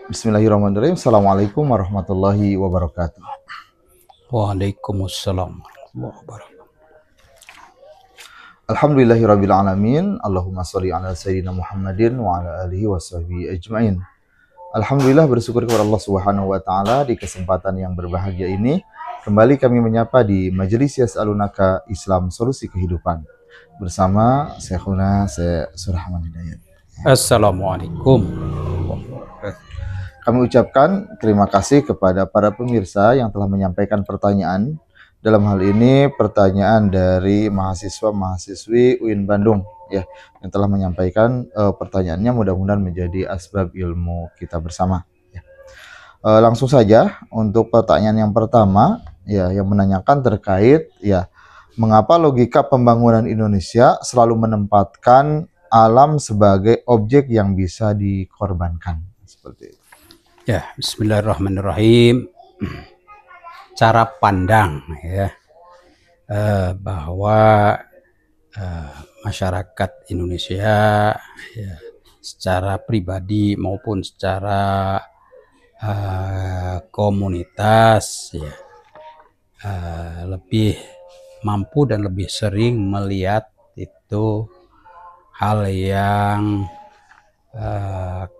Bismillahirrahmanirrahim. Assalamualaikum warahmatullahi wabarakatuh. Waalaikumsalam warahmatullahi wabarakatuh. Alhamdulillahirabbil alamin. Allahumma sholli ala sayyidina Muhammadin wa ala alihi washabihi ajmain. Alhamdulillah, bersyukur kepada Allah Subhanahu wa taala di kesempatan yang berbahagia ini kembali kami menyapa di Majelis Yas'alunaka Islam Solusi Kehidupan bersama Syekhuna Syekh Surahman Hidayat. Assalamualaikum. Kami ucapkan terima kasih kepada para pemirsa yang telah menyampaikan pertanyaan. Dalam hal ini pertanyaan dari mahasiswa-mahasiswi UIN Bandung ya, yang telah menyampaikan pertanyaannya, mudah-mudahan menjadi asbab ilmu kita bersama ya. Langsung saja untuk pertanyaan yang pertama ya, yang menanyakan terkait ya, mengapa logika pembangunan Indonesia selalu menempatkan alam sebagai objek yang bisa dikorbankan seperti itu. Ya, bismillahirrahmanirrahim. Cara pandang ya, bahwa masyarakat Indonesia ya, secara pribadi maupun secara komunitas ya, lebih mampu dan lebih sering melihat itu hal yang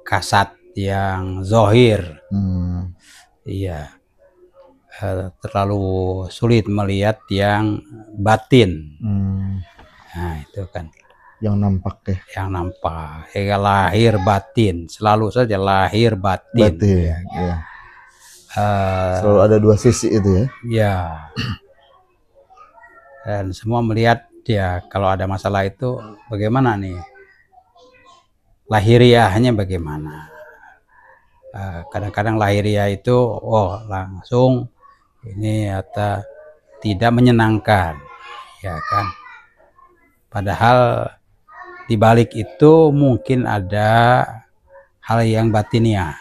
kasat, yang zohir. Iya, terlalu sulit melihat yang batin. Nah itu kan yang nampak ya, yang nampak ya, lahir batin, selalu saja lahir batin ya. Selalu ada dua sisi itu ya. Ya, dan semua melihat ya, kalau ada masalah itu bagaimana nih, lahiriahnya bagaimana. Kadang-kadang lahiriah itu langsung ini atau tidak menyenangkan ya kan, padahal di balik itu mungkin ada hal yang batiniah,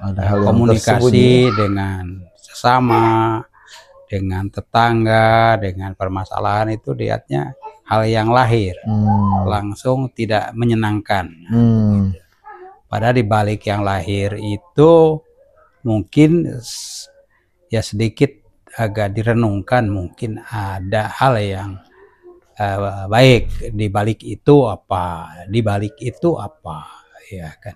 ada hal yang komunikasi dengan sesama, dengan tetangga, dengan permasalahan itu lihatnya hal yang lahir, langsung tidak menyenangkan. Padahal di balik yang lahir itu mungkin ya sedikit agak direnungkan, mungkin ada hal yang baik di balik itu apa, di balik itu apa ya kan.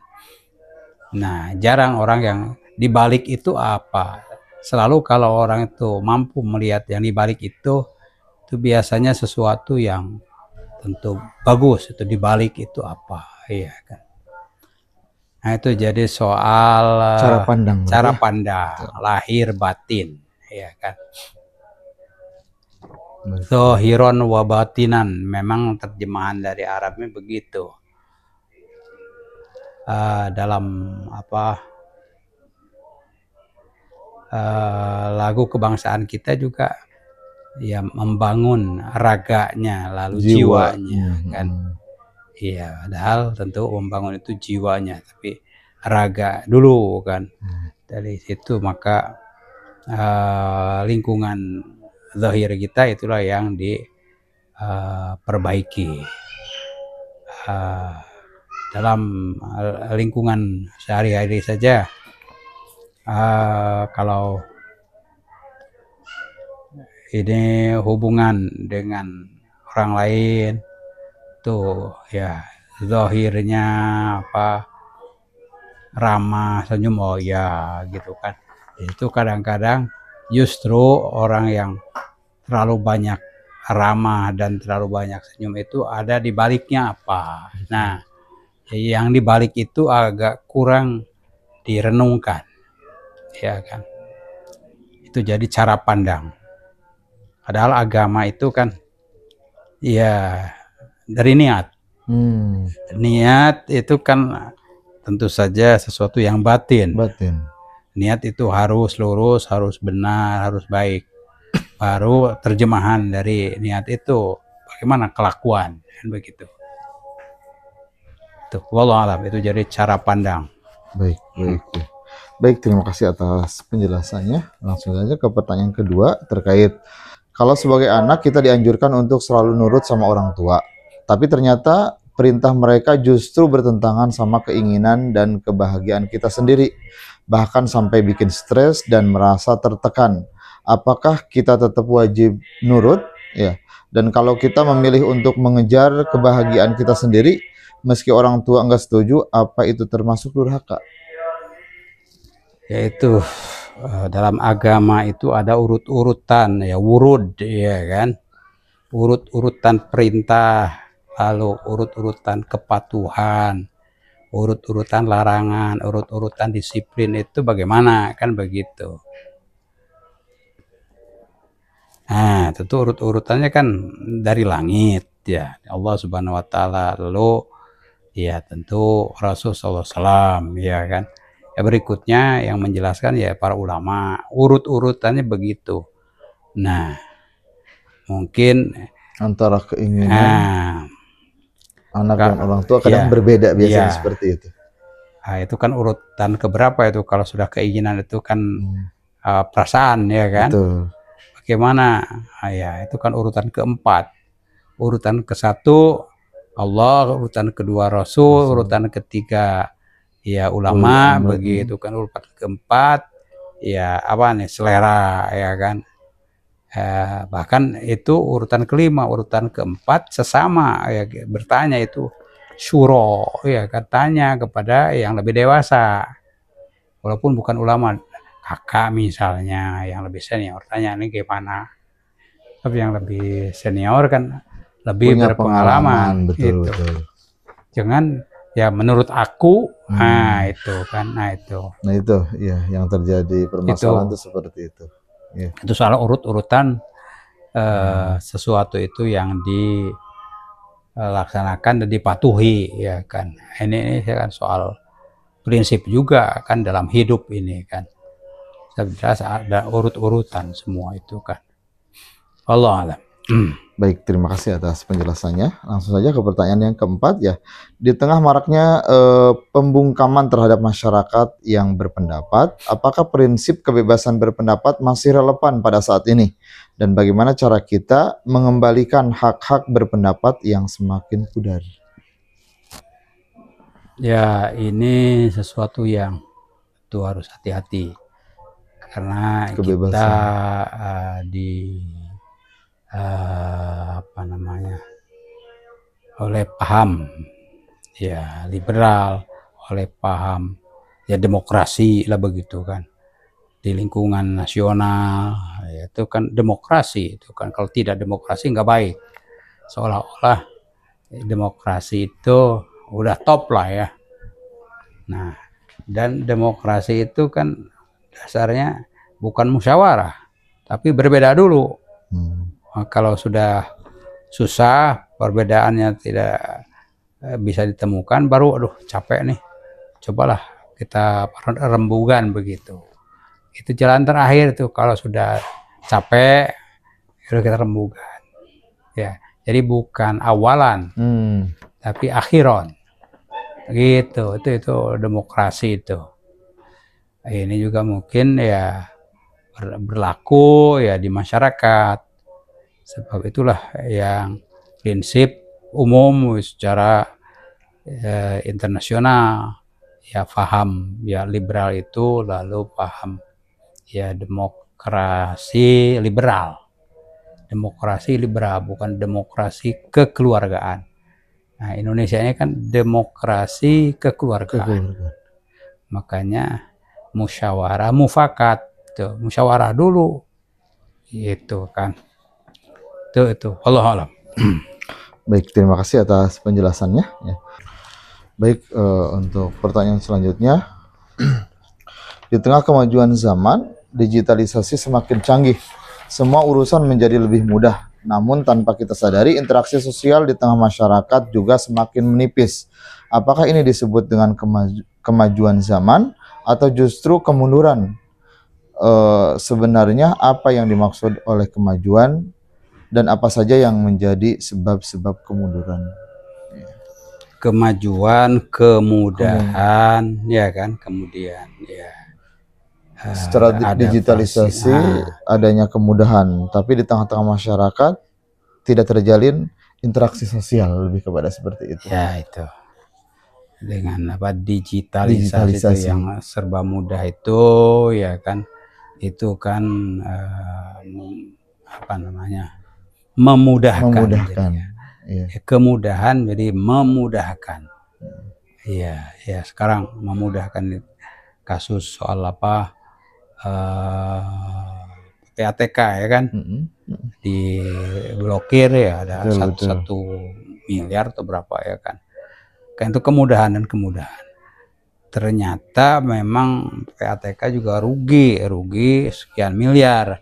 Nah, jarang orang yang di balik itu apa. Selalu kalau orang itu mampu melihat yang di balik itu biasanya sesuatu yang tentu bagus, itu di balik itu apa ya kan. Nah itu jadi soal cara pandang lahir batin ya kan. Zohiron wa batinan, memang terjemahan dari Arabnya begitu. Dalam lagu kebangsaan kita juga ya, membangun raganya lalu jiwanya kan. Iya, padahal tentu membangun itu jiwanya, tapi raga dulu kan. Dari situ maka lingkungan zahir kita itulah yang diperbaiki. Dalam lingkungan sehari-hari saja, kalau ini hubungan dengan orang lain tuh ya, zahirnya ramah, senyum, ya gitu kan. Itu kadang-kadang justru orang yang terlalu banyak ramah dan terlalu banyak senyum itu ada di baliknya apa. Nah, yang di balik itu agak kurang direnungkan ya kan. Itu jadi cara pandang. Padahal agama itu kan ya dari niat. Niat itu kan tentu saja sesuatu yang batin. Niat itu harus lurus, harus benar, harus baik. Baru terjemahan dari niat itu bagaimana kelakuan, kan begitu. Tuh, wallahu alam, itu jadi cara pandang. Baik, terima kasih atas penjelasannya. Langsung saja ke pertanyaan kedua terkait kalau sebagai anak kita dianjurkan untuk selalu nurut sama orang tua, tapi ternyata perintah mereka justru bertentangan sama keinginan dan kebahagiaan kita sendiri, bahkan sampai bikin stres dan merasa tertekan. Apakah kita tetap wajib nurut? Ya. Dan kalau kita memilih untuk mengejar kebahagiaan kita sendiri, meski orang tua enggak setuju, apa itu termasuk durhaka? Yaitu dalam agama itu ada urut-urutan, ya, wurud, ya kan, urut-urutan perintah, lalu urut-urutan kepatuhan, urut-urutan larangan, urut-urutan disiplin, itu bagaimana, kan begitu. Nah, tentu urut-urutannya kan dari langit, ya, Allah Subhanahu wa taala, lalu ya tentu Rasulullah SAW, ya kan. Ya, berikutnya yang menjelaskan ya para ulama, urut-urutannya begitu. Nah, mungkin Antara keinginan anak dan orang tua kadang ya, berbeda biasanya ya, seperti itu. Nah, itu kan urutan keberapa itu kalau sudah keinginan itu kan perasaan, ya kan. Betul. Bagaimana? Nah, ya itu kan urutan keempat. Urutan ke-1 Allah, urutan kedua Rasul, urutan ketiga ya ulama, begitu kan. Urutan keempat ya apa nih, selera, ya kan. Bahkan itu urutan kelima, urutan keempat sesama, ya, bertanya itu syuro, ya, katanya kepada yang lebih dewasa, walaupun bukan ulama, kakak misalnya yang lebih senior, tanya ini gimana. Tapi yang lebih senior kan lebih punya berpengalaman, betul, gitu. Betul. Jangan ya menurut aku, nah itu kan, nah itu ya yang terjadi permasalahan itu seperti itu. Yeah. Itu soal urut-urutan sesuatu itu yang dilaksanakan dan dipatuhi, ya kan. Ini kan soal prinsip juga kan dalam hidup ini kan. Jelas ada urut-urutan semua itu kan. Allah alam. Baik, terima kasih atas penjelasannya. Langsung saja ke pertanyaan yang keempat, ya. Di tengah maraknya pembungkaman terhadap masyarakat yang berpendapat, apakah prinsip kebebasan berpendapat masih relevan pada saat ini? Dan bagaimana cara kita mengembalikan hak-hak berpendapat yang semakin pudar? Ya, ini sesuatu yang itu harus hati-hati. Karena kebebasan kita apa namanya, oleh paham ya liberal, oleh paham ya demokrasi lah begitu kan, di lingkungan nasional ya, itu kan demokrasi itu kan, kalau tidak demokrasi nggak baik, seolah-olah demokrasi itu udah top lah ya. Nah, dan demokrasi itu kan dasarnya bukan musyawarah, tapi berbeda dulu. Kalau sudah susah, perbedaannya tidak bisa ditemukan, baru aduh capek nih, cobalah kita rembugan begitu. Itu jalan terakhir tuh, kalau sudah capek baru kita rembugan. Ya, jadi bukan awalan, tapi akhiron. Gitu, itu demokrasi itu. Ini juga mungkin ya berlaku ya di masyarakat. Sebab itulah yang prinsip umum secara internasional ya, paham ya liberal itu, lalu paham ya demokrasi liberal. Demokrasi liberal, bukan demokrasi kekeluargaan. Nah, Indonesia ini kan demokrasi kekeluargaan. Makanya musyawarah mufakat, tuh, musyawarah dulu. Gitu kan. Itu Allah alam. Baik, terima kasih atas penjelasannya ya. Baik, untuk pertanyaan selanjutnya. Di tengah kemajuan zaman, digitalisasi semakin canggih. Semua urusan menjadi lebih mudah. Namun tanpa kita sadari, interaksi sosial di tengah masyarakat juga semakin menipis. Apakah ini disebut dengan kemajuan zaman atau justru kemunduran? Sebenarnya apa yang dimaksud oleh kemajuan dan apa saja yang menjadi sebab-sebab kemunduran? Kemajuan, kemudahan, ya kan, kemudian ya. Secara digitalisasi adanya kemudahan, tapi di tengah-tengah masyarakat tidak terjalin interaksi sosial, lebih kepada seperti itu. Ya itu. Dengan apa digitalisasi itu yang serba mudah itu ya kan, itu kan apa namanya, memudahkan. Iya. Kemudahan jadi memudahkan. Iya, ya sekarang memudahkan kasus soal apa PPATK ya kan, diblokir ya, ada satu miliar atau berapa ya kan. Kan itu kemudahan dan kemudahan. Ternyata memang PPATK juga rugi sekian miliar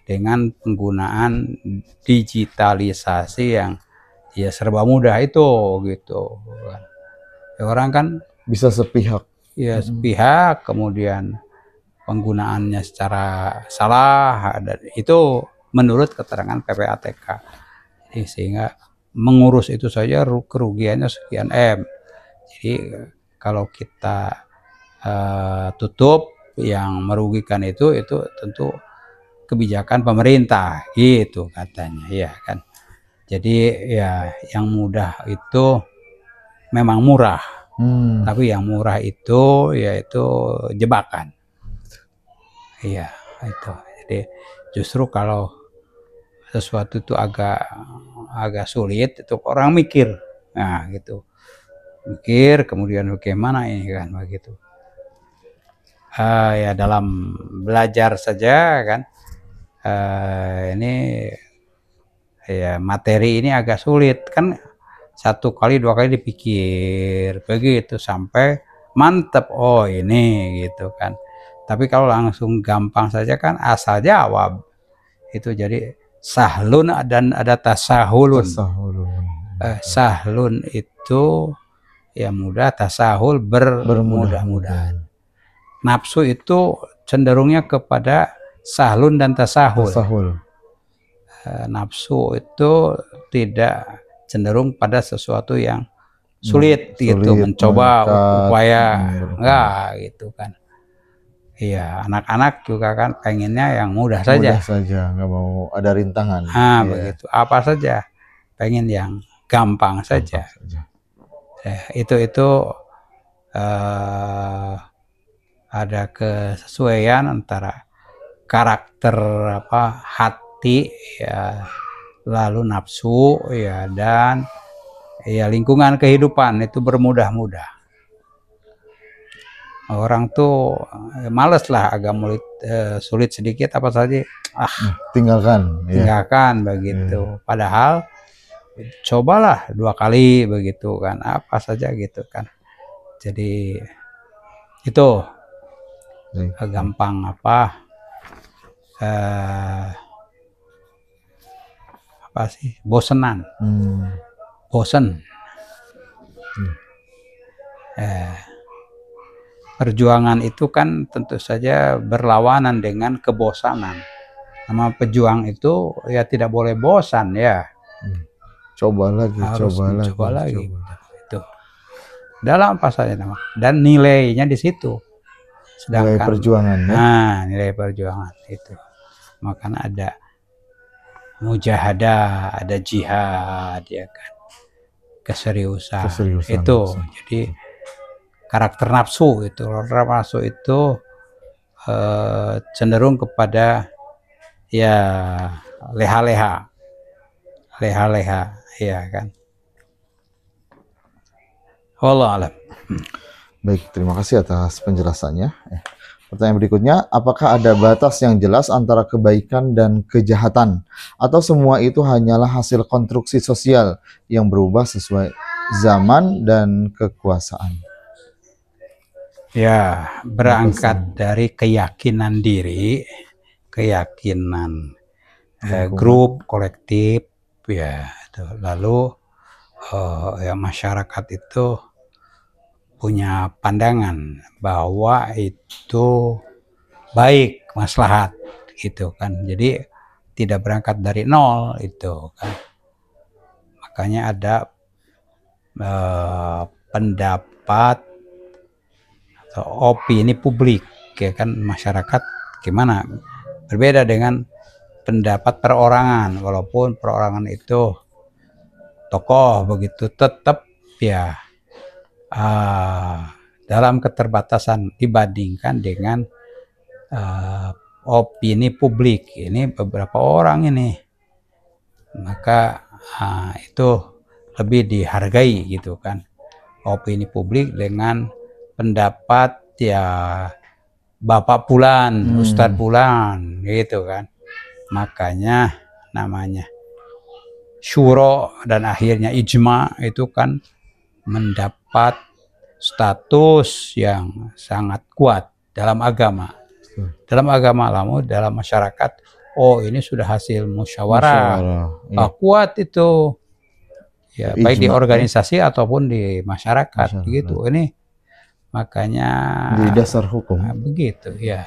dengan penggunaan digitalisasi yang ya serba mudah itu gitu. Ya, orang kan bisa sepihak. Ya sepihak, kemudian penggunaannya secara salah, dan itu menurut keterangan PPATK. Sehingga mengurus itu saja kerugiannya sekian M. Jadi kalau kita tutup, yang merugikan itu tentu kebijakan pemerintah gitu katanya ya kan. Jadi ya yang mudah itu memang murah, tapi yang murah itu yaitu jebakan. Iya itu. Jadi justru kalau sesuatu itu agak sulit, itu orang mikir, nah gitu, mikir kemudian bagaimana ini kan begitu. Ya dalam belajar saja kan, ini ya materi ini agak sulit kan, 1 kali 2 kali dipikir begitu sampai mantep, oh ini gitu kan. Tapi kalau langsung gampang saja kan asal jawab itu, jadi sahlun dan ada tasahulun. Sahlun itu ya mudah, tasahul bermudah-mudahan. Nafsu itu cenderungnya kepada sahlun dan tasahul. Nafsu itu tidak cenderung pada sesuatu yang sulit gitu, mencoba upaya enggak gitu kan. Iya, anak-anak juga kan pengennya yang mudah saja. Mudah saja, nggak mau ada rintangan. Begitu, apa saja pengen yang gampang saja. Itu ada kesesuaian antara karakter apa hati ya, lalu nafsu ya, dan ya lingkungan kehidupan itu bermudah-mudah. Orang tuh males lah, agak sulit sedikit apa saja tinggalkan begitu. Padahal cobalah 2 kali begitu kan, apa saja gitu kan. Jadi itu gampang apa sih, bosenan, bosen. Perjuangan itu kan tentu saja berlawanan dengan kebosanan. Nama pejuang itu ya tidak boleh bosan ya. Coba lagi, harus coba lagi. Itu dalam apa saja nama, dan nilainya di situ. Sedangkan nilai perjuangan nilai perjuangan itu. Makanya ada mujahadah, ada jihad ya kan. Keseriusan. Itu. Jadi karakter nafsu itu, cenderung kepada ya leha-leha ya kan. Wallahu a'lam. Baik, terima kasih atas penjelasannya. Pertanyaan berikutnya, apakah ada batas yang jelas antara kebaikan dan kejahatan, atau semua itu hanyalah hasil konstruksi sosial yang berubah sesuai zaman dan kekuasaan? Ya, berangkat dari keyakinan diri, keyakinan grup, kolektif, ya. Lalu ya masyarakat itu punya pandangan bahwa itu baik, maslahat, gitu kan. Jadi tidak berangkat dari nol itu kan. Makanya ada pendapat opini publik ya kan, masyarakat gimana, berbeda dengan pendapat perorangan, walaupun perorangan itu tokoh begitu, tetap ya dalam keterbatasan dibandingkan dengan opini publik. Ini beberapa orang ini, maka itu lebih dihargai gitu kan, opini publik dengan pendapat ya Bapak Fulan, Ustadz Fulan gitu kan. Makanya namanya syuro dan akhirnya ijma itu kan mendapat status yang sangat kuat dalam agama. Dalam agama, dalam masyarakat, oh ini sudah hasil musyawarah. Ya. Kuat itu. Ya, baik di Ijma, organisasi ataupun di masyarakat gitu. Ini makanya di dasar hukum. Begitu ya.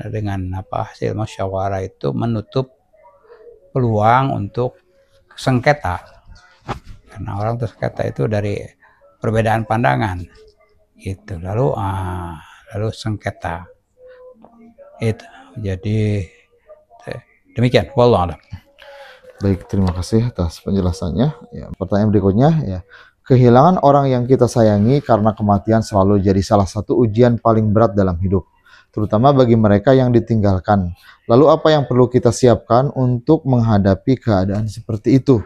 Dengan hasil musyawarah itu menutup peluang untuk sengketa. Karena orang tersengketa itu dari perbedaan pandangan gitu, lalu sengketa itu. Jadi demikian, wallahu a'lam. Baik, terima kasih atas penjelasannya. Ya, pertanyaan berikutnya ya, kehilangan orang yang kita sayangi karena kematian selalu jadi salah satu ujian paling berat dalam hidup, terutama bagi mereka yang ditinggalkan. Lalu apa yang perlu kita siapkan untuk menghadapi keadaan seperti itu?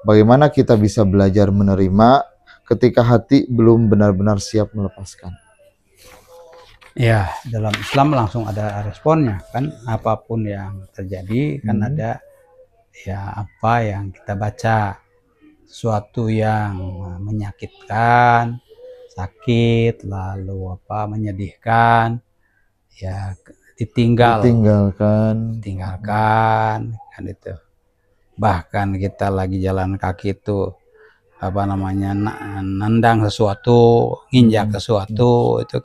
Bagaimana kita bisa belajar menerima ketika hati belum benar-benar siap melepaskan? Ya, dalam Islam langsung ada responnya kan, apapun yang terjadi kan ada ya apa yang kita baca, sesuatu yang menyakitkan, sakit, lalu apa menyedihkan, ya ditinggalkan kan itu. Bahkan kita lagi jalan kaki itu apa namanya nendang sesuatu, nginjak sesuatu, itu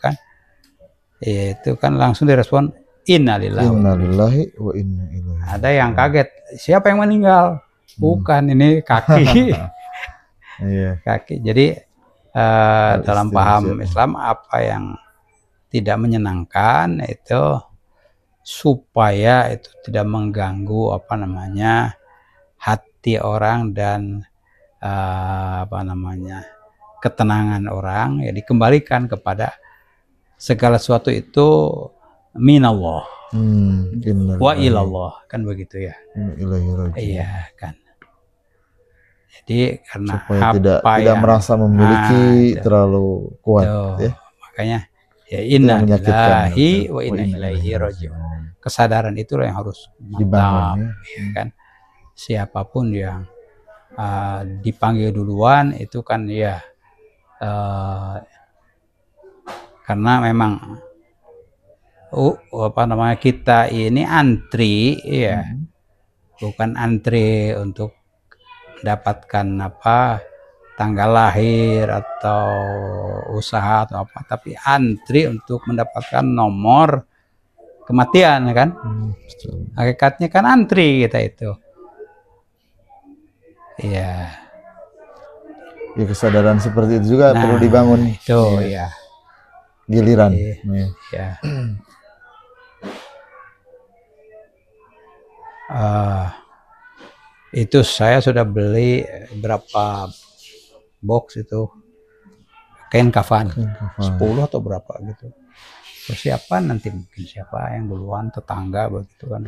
kan langsung direspon innalillahi wa inna ilaihi. Ada yang kaget, siapa yang meninggal? Bukan, ini kaki. Kaki. Jadi dalam paham Islam, apa yang tidak menyenangkan itu supaya itu tidak mengganggu apa namanya hati orang dan ketenangan orang, ya dikembalikan kepada segala sesuatu itu minallah wa ilallah, kan begitu ya. Iya kan. Jadi karena supaya tidak merasa memiliki terlalu kuat ya. Makanya ya inna lillahi wa inna ilaihi raji'un. Kesadaran itu yang harus dibangun ya kan. Siapapun yang dipanggil duluan itu kan ya karena memang kita ini antri ya, bukan antri untuk mendapatkan tanggal lahir atau usaha atau apa, tapi antri untuk mendapatkan nomor kematian kan. Hakikatnya kan antri kita itu. Iya. Ya, kesadaran seperti itu juga perlu dibangun. Itu ya. Giliran. Ya. Itu saya sudah beli berapa box itu kain kafan. 10 atau berapa gitu. Persiapan nanti mungkin siapa yang duluan, tetangga begitu kan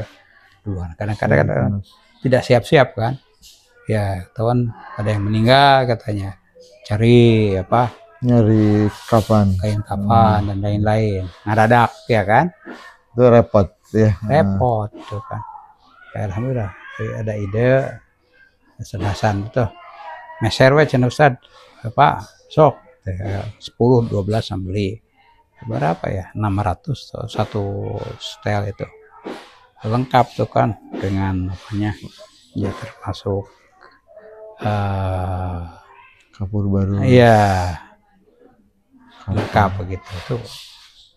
duluan. Kadang-kadang tidak siap-siap kan. Ya, kawan ada yang meninggal katanya. Nyari kafan, kain kafan dan lain-lain. Ngadadak ya kan? Itu repot ya. Repot tuh kan. Ya, alhamdulillah ada ide sedasan itu. Meser we cenah Ustad. Sok 10-12 beli. Berapa ya? 600 satu setel itu. Lengkap tuh kan dengan apanya? Ya termasuk kapur baru. Iya. Lengkap begitu tuh.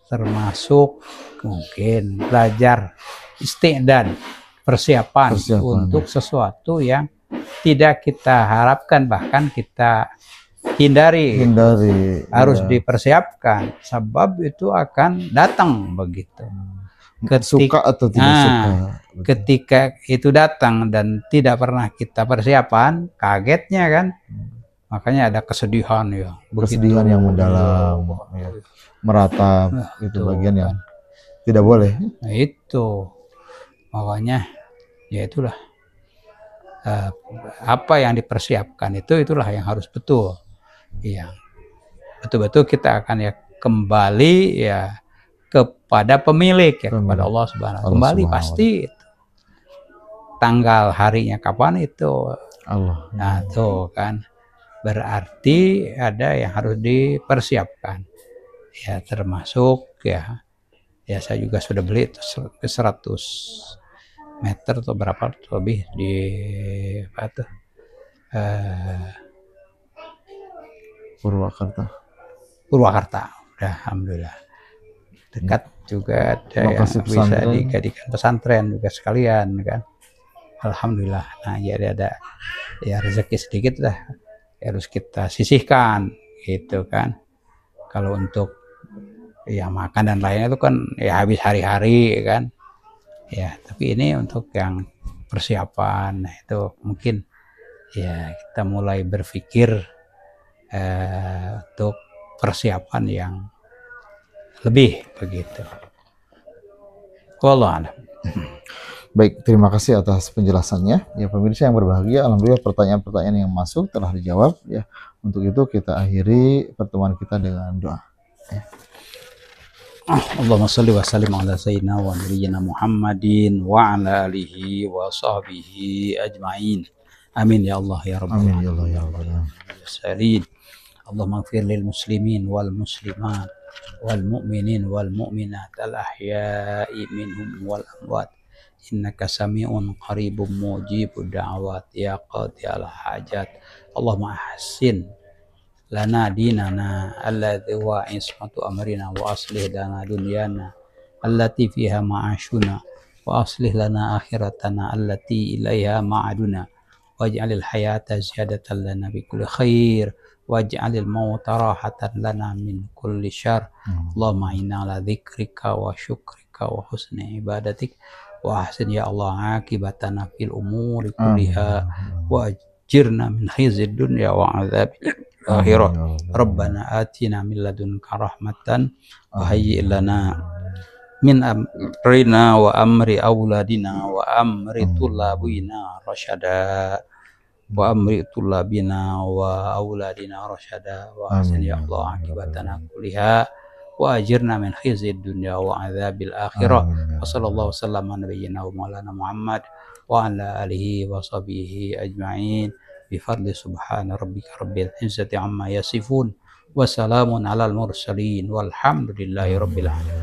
Termasuk mungkin belajar istiqdan, persiapan untuk sesuatu yang tidak kita harapkan, bahkan kita hindari. Harus dipersiapkan, sebab itu akan datang begitu. suka atau tidak suka. Ketika itu datang dan tidak pernah kita persiapan, kagetnya kan, makanya ada kesedihan ya. Kesedihan yang mendalam, ya. Meratap, itu bagian yang tidak boleh. Nah, itu makanya ya itulah apa yang dipersiapkan itulah yang harus betul, yang betul-betul kita akan ya kembali ya kepada pemilik ya, kepada Allah Subhanahu. Kembali pasti itu. Tanggal harinya kapan itu Allah. Nah tuh kan berarti ada yang harus dipersiapkan ya, termasuk ya saya juga sudah beli 100 meter atau berapa lebih di apa tuh Purwakarta. Udah, alhamdulillah dekat juga ada yang bisa dijadikan pesantren juga sekalian kan, alhamdulillah. Nah jadi ada ya rezeki sedikit lah harus kita sisihkan gitu kan. Kalau untuk ya makan dan lainnya itu kan ya habis hari-hari kan ya, tapi ini untuk yang persiapan. Nah itu mungkin ya kita mulai berpikir untuk persiapan yang lebih begitu. Wallahu a'lam. Baik, terima kasih atas penjelasannya. Ya pemirsa yang berbahagia, alhamdulillah pertanyaan-pertanyaan yang masuk telah dijawab ya. Untuk itu kita akhiri pertemuan kita dengan doa. Ya. Allahumma shalli wa sallim ala sayyidina wa nabiyyina Muhammadin wa ala alihi wa sahbihi ajma'in. Amin ya Allah ya rabbal alamin. Amin ya Allah ya rabbal alamin. Allahumma ighfir lil muslimin wal muslimat wal mu'minin wal mu'minat al ahya'i minhum wal amwat. Innaka sami'un qaribun mujibud da'awat ya qadiyal hajat. Allahumma ahsin lana dinana alladhi wa ismatu amrina wa aslih lana dunyana allati fiha ma'ashuna wa aslih lana akhiratana allati ilaiha ma'aduna waj'alil hayata ziyadatan lana bi kulli khair waj'alil mauta rahatan lana min kulli syarr. Allahumma inna ala dzikrika wa syukrika wa husni ibadatik wa ahsin ya Allah akibatana fil umuri kulliha wa ajirna min khizyid dunya wa adzabil akhirah. Rabbana atina min ladunka rahmatan wa hayyi' lana min amrina wa amri auladina wa amri tulabina rasyada wa amri tulabina wa auladina rasyada wa ahsin ya Allah akibatana kulliha wa ajirna min khizyid dunya wa adzabil akhirah. Wa sallallahu wasallam ala nabiyyina wa maulana Muhammad wa ala alihi wa sahbihi ajma'in bi fadli subhana rabbika rabbil izzati amma yasifun wa salamun alal mursalin walhamdulillahi rabbil alamin.